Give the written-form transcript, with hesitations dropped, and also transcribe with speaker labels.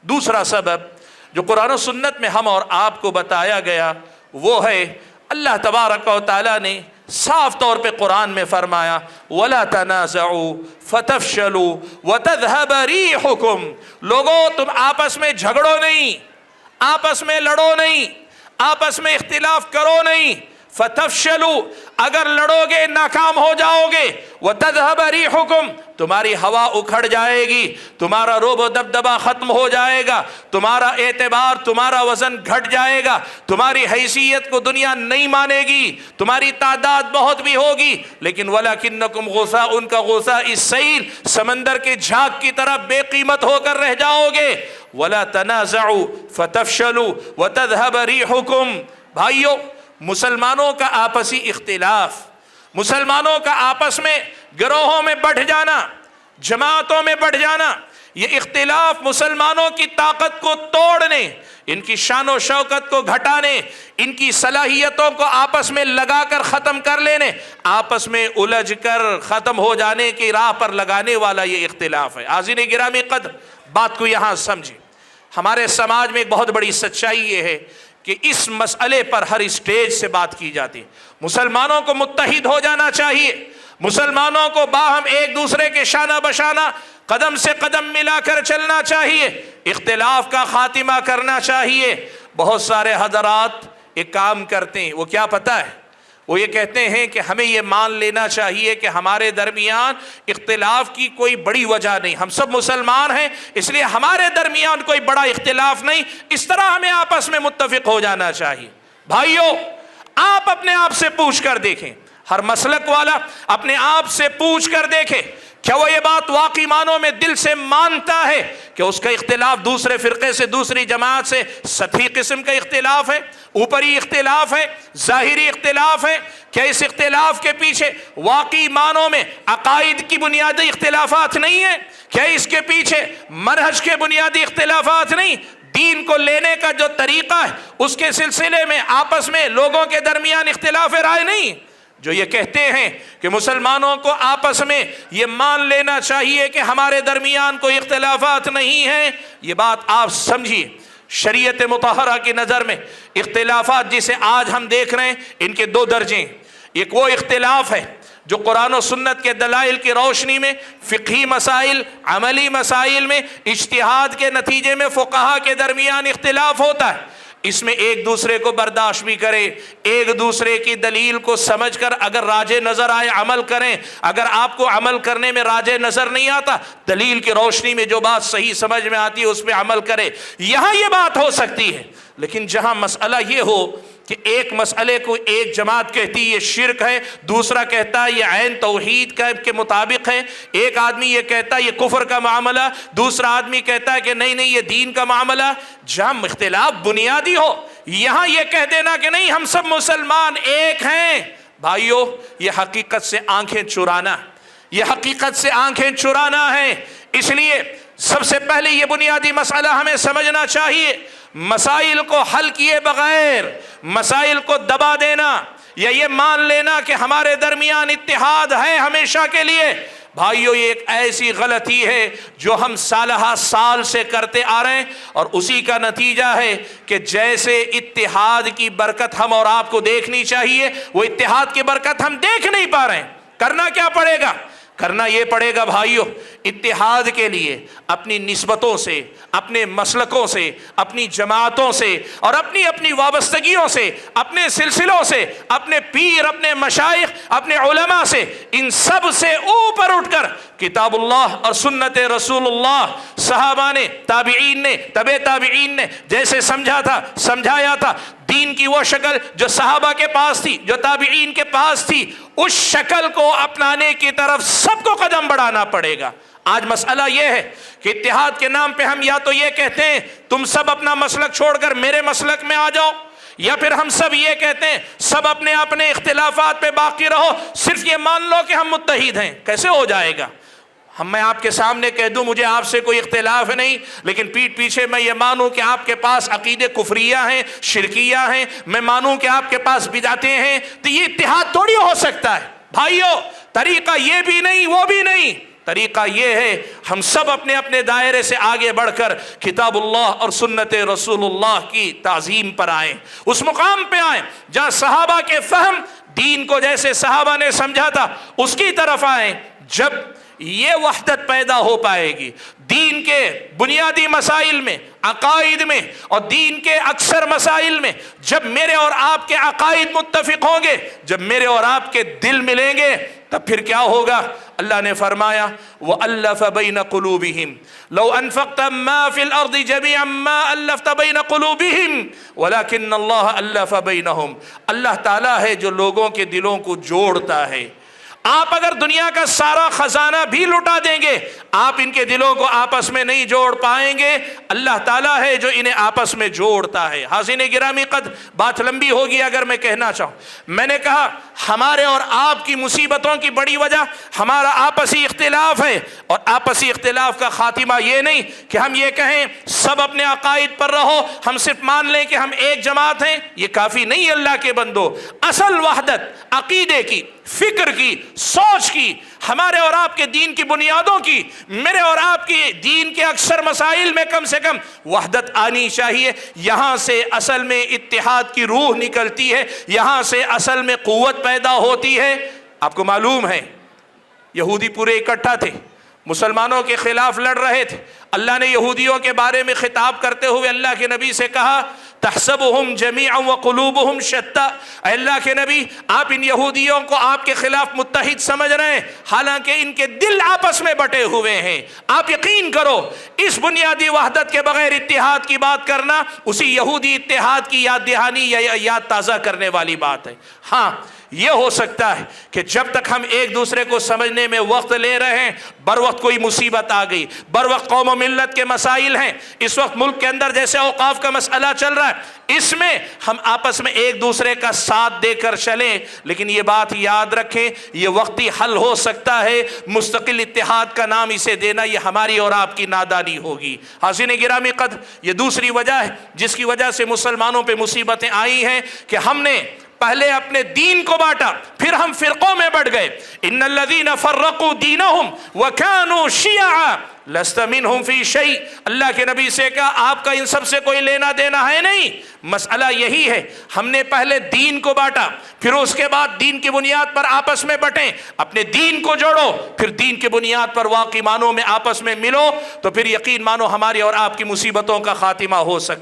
Speaker 1: دوسرا سبب جو قرآن و سنت میں ہم اور آپ کو بتایا گیا وہ ہے اللہ تبارک و تعالیٰ نے صاف طور پہ قرآن میں فرمایا وَلَا تَنَازَعُوا فَتَفْشَلُوا وَتَذْهَبَ رِيحُكُمْ، لوگوں تم آپس میں جھگڑو نہیں، آپس میں لڑو نہیں، آپس میں اختلاف کرو نہیں، فتفشلوا، اگر لڑو گے ناکام ہو جاؤ گے، وَتَذْهَبَ رِيحُكُمْ، تمہاری ہوا اکھڑ جائے گی، تمہارا روب و دبدبہ ختم ہو جائے گا، تمہارا اعتبار، تمہارا وزن گھٹ جائے گا، تمہاری حیثیت کو دنیا نہیں مانے گی، تمہاری تعداد بہت بھی ہوگی لیکن وَلَكِنَّكُمْ غُثَاءٌ كَغُثَاءِ السَّيْلِ، سمندر کے جھاگ کی طرح بے قیمت ہو کر رہ جاؤ گے۔ وَلَا تَنَازَعُوا فَتَفْشَلُوا وَتَذْهَبَ رِيحُكُمْ، بھائیو مسلمانوں کا آپسی اختلاف، مسلمانوں کا آپس میں گروہوں میں بڑھ جانا، جماعتوں میں بڑھ جانا، یہ اختلاف مسلمانوں کی طاقت کو توڑنے، ان کی شان و شوکت کو گھٹانے، ان کی صلاحیتوں کو آپس میں لگا کر ختم کر لینے، آپس میں الجھ کر ختم ہو جانے کی راہ پر لگانے والا یہ اختلاف ہے۔ حاضرین گرامی قدر، بات کو یہاں سمجھیں، ہمارے سماج میں ایک بہت بڑی سچائی یہ ہے کہ اس مسئلے پر ہر اسٹیج سے بات کی جاتی ہے۔ مسلمانوں کو متحد ہو جانا چاہیے، مسلمانوں کو باہم ایک دوسرے کے شانہ بشانہ قدم سے قدم ملا کر چلنا چاہیے، اختلاف کا خاتمہ کرنا چاہیے۔ بہت سارے حضرات ایک کام کرتے ہیں، وہ کیا پتہ ہے؟ وہ یہ کہتے ہیں کہ ہمیں یہ مان لینا چاہیے کہ ہمارے درمیان اختلاف کی کوئی بڑی وجہ نہیں، ہم سب مسلمان ہیں اس لیے ہمارے درمیان کوئی بڑا اختلاف نہیں، اس طرح ہمیں آپس میں متفق ہو جانا چاہیے۔ بھائیو، آپ اپنے آپ سے پوچھ کر دیکھیں، ہر مسلک والا اپنے آپ سے پوچھ کر دیکھے کیا وہ یہ بات واقعی معنوں میں دل سے مانتا ہے کہ اس کا اختلاف دوسرے فرقے سے، دوسری جماعت سے سطحی قسم کا اختلاف ہے، اوپری اختلاف ہے، ظاہری اختلاف ہے؟ کیا اس اختلاف کے پیچھے واقعی معنوں میں عقائد کی بنیادی اختلافات نہیں ہیں؟ کیا اس کے پیچھے منہج کے بنیادی اختلافات نہیں؟ دین کو لینے کا جو طریقہ ہے اس کے سلسلے میں آپس میں لوگوں کے درمیان اختلاف رائے نہیں؟ جو یہ کہتے ہیں کہ مسلمانوں کو آپس میں یہ مان لینا چاہیے کہ ہمارے درمیان کوئی اختلافات نہیں ہیں، یہ بات آپ سمجھیے۔ شریعت مطہرہ کی نظر میں اختلافات جسے آج ہم دیکھ رہے ہیں ان کے دو درجے ہیں۔ ایک وہ اختلاف ہے جو قرآن و سنت کے دلائل کی روشنی میں فقہی مسائل، عملی مسائل میں اجتہاد کے نتیجے میں فقہا کے درمیان اختلاف ہوتا ہے، اس میں ایک دوسرے کو برداشت بھی کرے، ایک دوسرے کی دلیل کو سمجھ کر اگر راجے نظر آئے عمل کریں، اگر آپ کو عمل کرنے میں راجے نظر نہیں آتا دلیل کی روشنی میں جو بات صحیح سمجھ میں آتی ہے اس پہ عمل کرے، یہاں یہ بات ہو سکتی ہے۔ لیکن جہاں مسئلہ یہ ہو کہ ایک مسئلے کو ایک جماعت کہتی ہے یہ شرک ہے، دوسرا کہتا ہے یہ عین توحید کے مطابق ہے، ایک آدمی یہ کہتا ہے یہ کفر کا معاملہ، دوسرا آدمی کہتا ہے کہ نہیں یہ دین کا معاملہ، جہاں اختلاف بنیادی ہو یہاں یہ کہہ دینا کہ نہیں ہم سب مسلمان ایک ہیں، بھائیو یہ حقیقت سے آنکھیں چرانا، یہ حقیقت سے آنکھیں چرانا ہے۔ اس لیے سب سے پہلے یہ بنیادی مسئلہ ہمیں سمجھنا چاہیے، مسائل کو حل کیے بغیر مسائل کو دبا دینا یا یہ مان لینا کہ ہمارے درمیان اتحاد ہے ہمیشہ کے لیے، بھائیو یہ ایک ایسی غلطی ہے جو ہم سالہ سال سے کرتے آ رہے ہیں، اور اسی کا نتیجہ ہے کہ جیسے اتحاد کی برکت ہم اور آپ کو دیکھنی چاہیے وہ اتحاد کی برکت ہم دیکھ نہیں پا رہے ہیں۔ کرنا کیا پڑے گا؟ کرنا یہ پڑے گا بھائیو، اتحاد کے لیے اپنی نسبتوں سے، اپنے مسلکوں سے، اپنی جماعتوں سے اور اپنی اپنی وابستگیوں سے، اپنے سلسلوں سے، اپنے پیر، اپنے مشائخ، اپنے علماء سے، ان سب سے اوپر اٹھ کر کتاب اللہ اور سنت رسول اللہ، صحابہ نے، تابعین نے، تبع تابعین نے جیسے سمجھا تھا، سمجھایا تھا، دین کی وہ شکل جو صحابہ کے پاس تھی، جو تابعین کے پاس تھی، اس شکل کو اپنانے کی طرف سب کو قدم بڑھانا پڑے گا۔ آج مسئلہ یہ ہے کہ اتحاد کے نام پہ ہم یا تو یہ کہتے ہیں تم سب اپنا مسلک چھوڑ کر میرے مسلک میں آ جاؤ، یا پھر ہم سب یہ کہتے ہیں سب اپنے اپنے اختلافات پہ باقی رہو، صرف یہ مان لو کہ ہم متحد ہیں۔ کیسے ہو جائے گا؟ میں آپ کے سامنے کہہ دوں مجھے آپ سے کوئی اختلاف نہیں، لیکن پیٹھ پیچھے میں یہ مانوں کہ آپ کے پاس عقیدے کفریہ ہیں، شرکیہ ہیں، میں مانوں کہ آپ کے پاس بدعتیں ہیں، تو یہ اتحاد تھوڑی ہو سکتا ہے۔ بھائیو طریقہ یہ بھی نہیں وہ بھی نہیں، طریقہ یہ ہے ہم سب اپنے اپنے دائرے سے آگے بڑھ کر کتاب اللہ اور سنت رسول اللہ کی تعظیم پر آئیں، اس مقام پہ آئیں جہاں صحابہ کے فہم دین کو جیسے صحابہ نے سمجھا تھا اس کی طرف آئیں۔ جب یہ وحدت پیدا ہو پائے گی دین کے بنیادی مسائل میں، عقائد میں، اور دین کے اکثر مسائل میں، جب میرے اور آپ کے عقائد متفق ہوں گے، جب میرے اور آپ کے دل ملیں گے، تب پھر کیا ہوگا؟ اللہ نے فرمایا وَأَلَّفَ بَيْنَ قُلُوبِهِمْ لَوْ أَنفَقْتَ مَا فِي الْأَرْضِ جَمِيعًا مَا أَلَّفْتَ بَيْنَ قُلُوبِهِمْ وَلَكِنَّ اللَّهَ أَلَّفَ بَيْنَهُمْ۔ اللہ تعالیٰ ہے جو لوگوں کے دلوں کو جوڑتا ہے۔ آپ اگر دنیا کا سارا خزانہ بھی لٹا دیں گے، آپ ان کے دلوں کو آپس میں نہیں جوڑ پائیں گے۔ اللہ تعالیٰ ہے جو انہیں آپس میں جوڑتا ہے۔ حاضرین گرامی قدر، بات لمبی ہوگی اگر میں کہنا چاہوں۔ میں نے کہا ہمارے اور آپ کی مصیبتوں کی بڑی وجہ ہمارا آپسی اختلاف ہے، اور آپسی اختلاف کا خاتمہ یہ نہیں کہ ہم یہ کہیں سب اپنے عقائد پر رہو، ہم صرف مان لیں کہ ہم ایک جماعت ہیں۔ یہ کافی نہیں اللہ کے بندو۔ اصل وحدت عقیدے کی، فکر کی، سوچ کی، ہمارے اور آپ کے دین کی بنیادوں کی، میرے اور آپ کے دین کے اکثر مسائل میں کم سے کم وحدت آنی چاہیے۔ یہاں سے اصل میں اتحاد کی روح نکلتی ہے، یہاں سے اصل میں قوت پیدا ہوتی ہے۔ آپ کو معلوم ہے یہودی پورے اکٹھا تھے، مسلمانوں کے خلاف لڑ رہے تھے۔ اللہ نے یہودیوں کے بارے میں خطاب کرتے ہوئے اللہ کے نبی سے کہا تحسبهم جميعا وقلوبهم شتى، اے اللہ کے نبی آپ ان یہودیوں کو آپ کے خلاف متحد سمجھ رہے ہیں، حالانکہ ان کے دل آپس میں بٹے ہوئے ہیں۔ آپ یقین کرو اس بنیادی وحدت کے بغیر اتحاد کی بات کرنا اسی یہودی اتحاد کی یاد دہانی یا یاد تازہ کرنے والی بات ہے۔ ہاں یہ ہو سکتا ہے کہ جب تک ہم ایک دوسرے کو سمجھنے میں وقت لے رہے ہیں، بر وقت کوئی مصیبت آ گئی، بر وقت قوم و ملت کے مسائل ہیں، اس وقت ملک کے اندر جیسے اوقاف کا مسئلہ چل رہا ہے، اس میں ہم آپس میں ایک دوسرے کا ساتھ دے کر چلیں، لیکن یہ بات یاد رکھیں یہ وقتی حل ہو سکتا ہے، مستقل اتحاد کا نام اسے دینا یہ ہماری اور آپ کی نادانی ہوگی۔ حاضرین گرامی قدر، یہ دوسری وجہ ہے جس کی وجہ سے مسلمانوں پہ مصیبتیں آئی ہیں کہ ہم نے پہلے اپنے دین کو بانٹا، پھر ہم فرقوں میں بٹ گئے۔ ان الذین فرقوا دینہم وکانوا شیعا لست منہم فی شیء، اللہ کے نبی سے کہا آپ کا ان سب سے کوئی لینا دینا ہے نہیں۔ مسئلہ یہی ہے، ہم نے پہلے دین کو بانٹا، پھر اس کے بعد دین کی بنیاد پر آپس میں بٹیں۔ اپنے دین کو جوڑو، پھر دین کی بنیاد پر واقعی معنوں میں آپس میں ملو، تو پھر یقین مانو ہماری اور آپ کی مصیبتوں کا خاتمہ ہو سکتا ہے۔